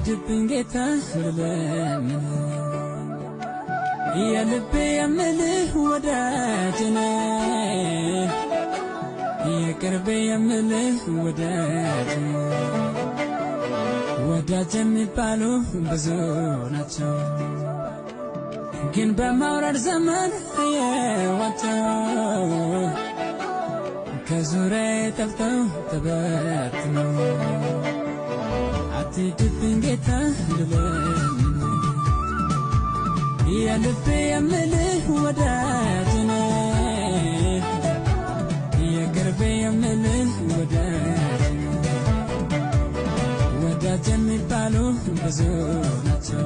አትሂድብኝ ጌታ ልለምን የልቤ የምልህ ወዳጅ ነህ የቅርቤ የምልህ ወዳጅ ወዳጅ የሚባሉ ብዙ ናቸው ግን በማውረድ ዘመን የዋቸው ከዙሪያዬ ጠፍተው ተበትነው አትሂድብኝ ጌታ ልለምን የልቤ የምልህ ወዳጅ ነህ የቅርቤ የምልህ ወዳጅ ወዳጅ የሚባሉ ብዙ ናቸው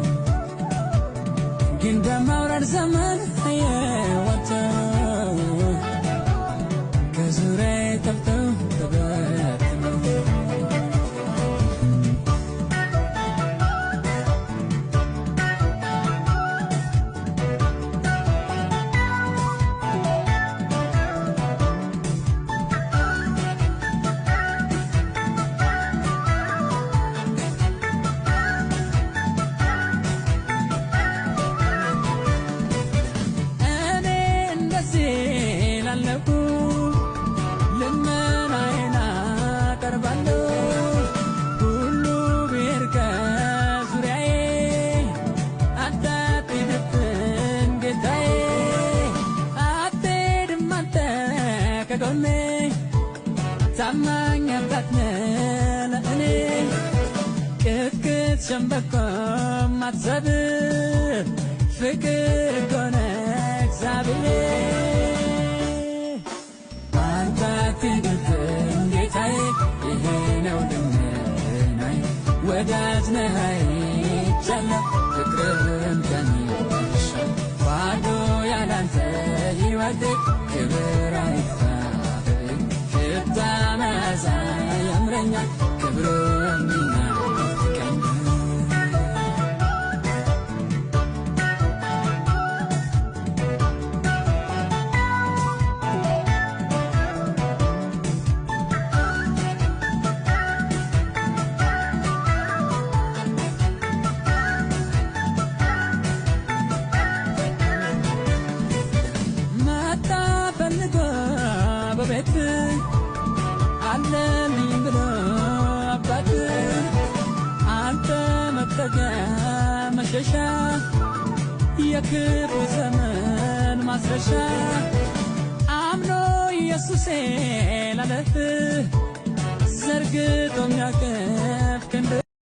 ግን በማውረድ ዘመን የዋቸው ከዙሪያዬ ጠፍተው ተበትነው ሸምበቆም አትሰብ ፍቅር ኮነ እግዚአብሔር አንተ አትሂድብኝ ጌታዬ ይሄ ነው ልመናዬ ወዳጅ ነህ አይቻለሁ ፍቅርህን ከኔ ይሻል ባዶ ያላንተ ሕይወቴ ክብር አይታበኝ ሽታ መዓዛ ያምረኛል ክብርህን አለልኝ ብሎ አባት አንተ መጠጊያ መሸሻ የክፉ ዘመን ማስረሻ አምኖ ኢየሱሴ ላለፍ ዘርግቶ የሚያቅፍ ክንድ